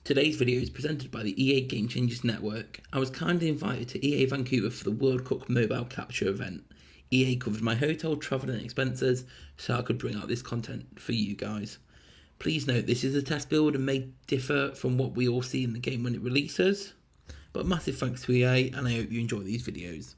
Today's video is presented by the EA Game Changers Network. I was kindly invited to EA Vancouver for the World Cup Mobile Capture event. EA covered my hotel, travel and expenses so I could bring out this content for you guys. Please note this is a test build and may differ from what we all see in the game when it releases. But massive thanks to EA and I hope you enjoy these videos.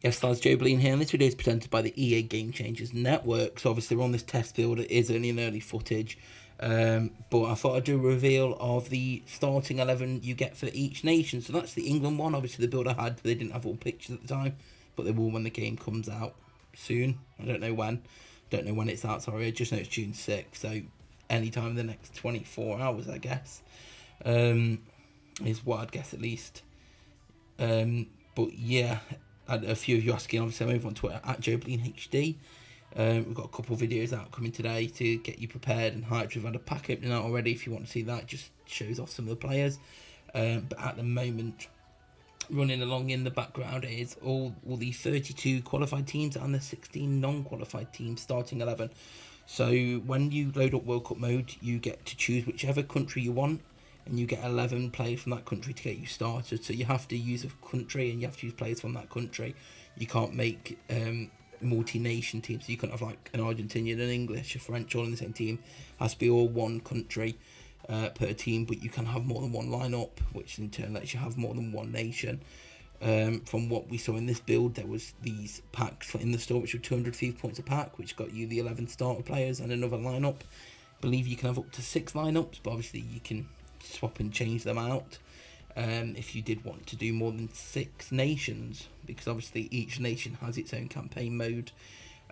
Yes, that's JOEBILINE here, and this video is presented by the EA Game Changers Network. So obviously we're on this test build, it is only an early footage. But I thought I'd do a reveal of the starting 11 you get for each nation. So that's the England one. Obviously the build I had, they didn't have all pictures at the time, but they will when the game comes out soon. I don't know when. Don't know when it's out, sorry. I just know it's June 6th. So anytime in the next 24 hours, I guess. Is what I'd guess at least. But yeah, I had a few of you asking, obviously I'm over on Twitter at joebilineHD. We've got a couple of videos out coming today to get you prepared and hyped. We've had a pack opening out already. If you want to see that, just shows off some of the players. But at the moment, running along in the background is all the 32 qualified teams and the 16 non-qualified teams starting 11. So when you load up World Cup mode, you get to choose whichever country you want, and you get 11 players from that country to get you started. So you have to use a country and you have to use players from that country. You can't make multi-nation teams. So you can't have like an Argentinian, an English, a French all in the same team. It has to be all one country per team, but you can have more than one lineup, which in turn lets you have more than one nation. From what we saw in this build, there was these packs in the store which were 200 FIFA points a pack, which got you the 11 starter players and another lineup. I believe you can have up to 6 lineups, but obviously you can swap and change them out if you did want to do more than 6 nations, because obviously each nation has its own campaign mode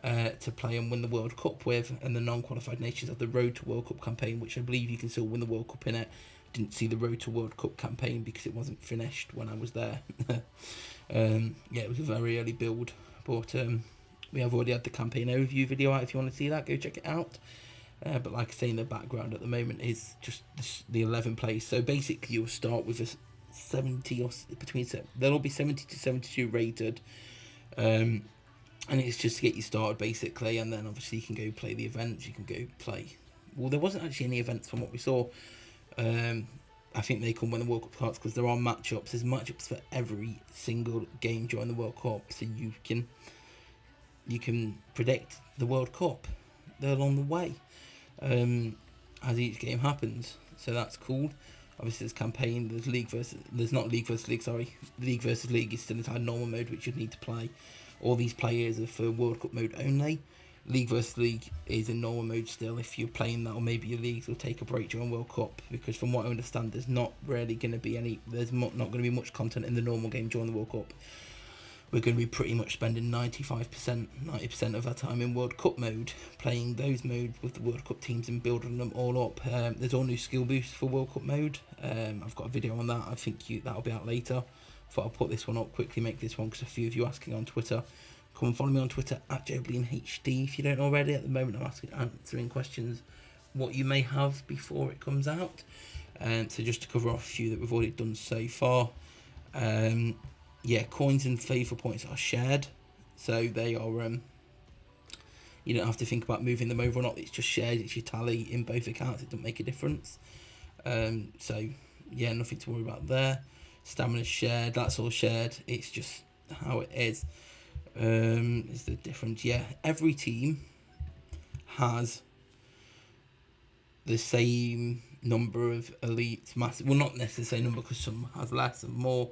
to play and win the World Cup with, and the non-qualified nations have the Road to World Cup campaign, which I believe you can still win the World Cup in it. Didn't see the Road to World Cup campaign because it wasn't finished when I was there. Yeah, it was a very early build, but we have already had the campaign overview video out. If you want to see that, go check it out. But like I say, in the background at the moment is just the 11 players. So basically you'll start with a 70 or between, they'll all be 70 to 72 rated. And it's just to get you started basically, and then obviously you can go play the events, you can go play. Well, there wasn't actually any events from what we saw. I think they come when the World Cup starts because there are matchups. There's matchups for every single game during the World Cup, so you can predict the World Cup. They're along the way. As each game happens, so that's cool. Obviously there's campaign, there's league versus league versus league is still inside normal mode, which you'd need to play. All these players are for World Cup mode only. League versus league is in normal mode still if you're playing that, or maybe your leagues will take a break during World Cup, because from what I understand there's not really going to be not going to be much content in the normal game during the World Cup. We're going to be pretty much spending 90% of our time in World Cup mode, playing those modes with the World Cup teams and building them all up. There's all new skill boosts for World Cup mode. I've got a video on that. I think that'll be out later. Thought I'll put this one up, quickly make this one, because a few of you asking on Twitter. Come and follow me on Twitter at joebilineHD if you don't already. At the moment I'm answering questions what you may have before it comes out. So just to cover off a few that we've already done so far. Yeah, coins and FIFA points are shared, so they are, you don't have to think about moving them over or not, it's just shared, it's your tally in both accounts, it doesn't make a difference. So yeah, nothing to worry about there. Stamina's shared, that's all shared, it's just how it is. Is the difference? Yeah, every team has the same number of elites, massive, well not necessarily the same number, because some has less and more.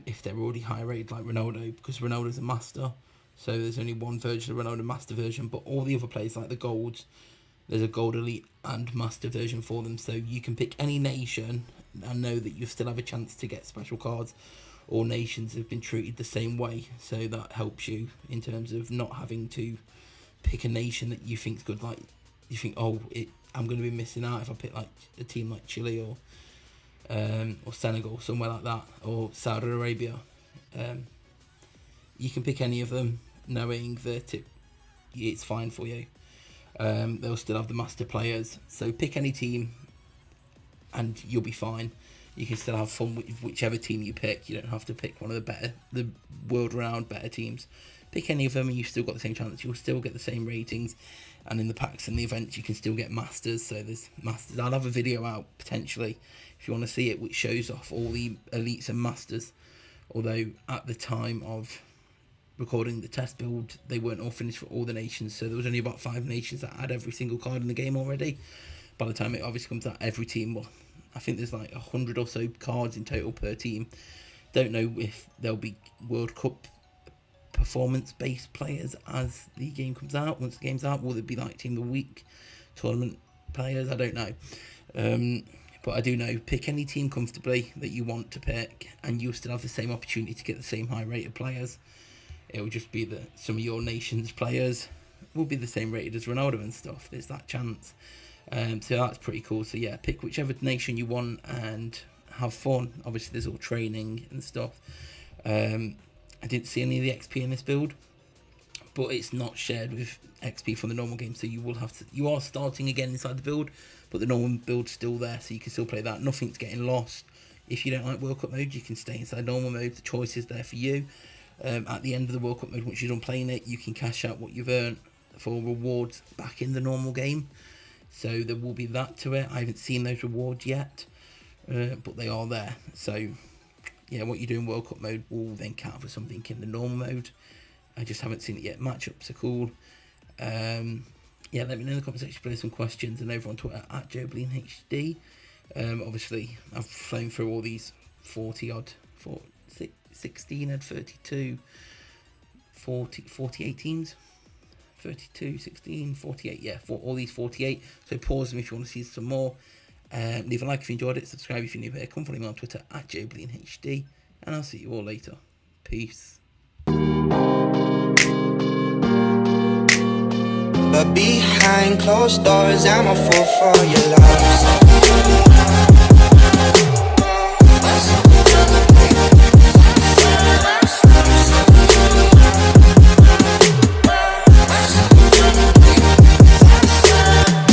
If they're already high rated like Ronaldo, because Ronaldo's a master, so there's only one version of Ronaldo, master version, but all the other players like the golds, there's a gold elite and master version for them, so you can pick any nation and know that you still have a chance to get special cards. All nations have been treated the same way, so that helps you in terms of not having to pick a nation that you think's good. Like you think, I'm going to be missing out if I pick like a team like Chile or Senegal, somewhere like that, or Saudi Arabia. You can pick any of them knowing that it's fine for you. They'll still have the master players, so pick any team and you'll be fine. You can still have fun with whichever team you pick. You don't have to pick one of the world renowned better teams. Pick any of them and you've still got the same chance. You'll still get the same ratings, and in the packs and the events you can still get masters. So there's masters. I'll have a video out potentially if you want to see it, which shows off all the elites and masters, although at the time of recording the test build they weren't all finished for all the nations, so there was only about 5 nations that had every single card in the game already. By the time it obviously comes out, every team will, I think there's like 100 or so cards in total per team. Don't know if there'll be World Cup performance based players as the game comes out. Once the game's out, will it be like Team of the Week tournament players? I don't know. But I do know, pick any team comfortably that you want to pick and you'll still have the same opportunity to get the same high rated players. It will just be that some of your nation's players will be the same rated as Ronaldo and stuff. There's that chance. So that's pretty cool. So yeah, pick whichever nation you want and have fun. Obviously there's all training and stuff. I didn't see any of the XP in this build, but it's not shared with XP from the normal game, so you are starting again inside the build, but the normal build's still there, so you can still play that. Nothing's getting lost. If you don't like World Cup mode, you can stay inside normal mode. The choice is there for you. At the end of the World Cup mode, once you're done playing it, you can cash out what you've earned for rewards back in the normal game. So there will be that to it. I haven't seen those rewards yet, but they are there. So yeah, what you do in World Cup mode will then count for something in the normal mode. I just haven't seen it yet. Matchups are cool. Yeah, let me know in the comment section below some questions, and over on Twitter at joebilineHD. Obviously, I've flown through all these 40 odd, 16 and 32, 40 18s, 32, 16, 48, yeah, for all these 48. So pause them if you want to see some more. Leave a like if you enjoyed it, subscribe if you're new here, come follow me on Twitter at joebilineHD, and I'll see you all later. Peace. But behind closed doors, I'm a fool for your love.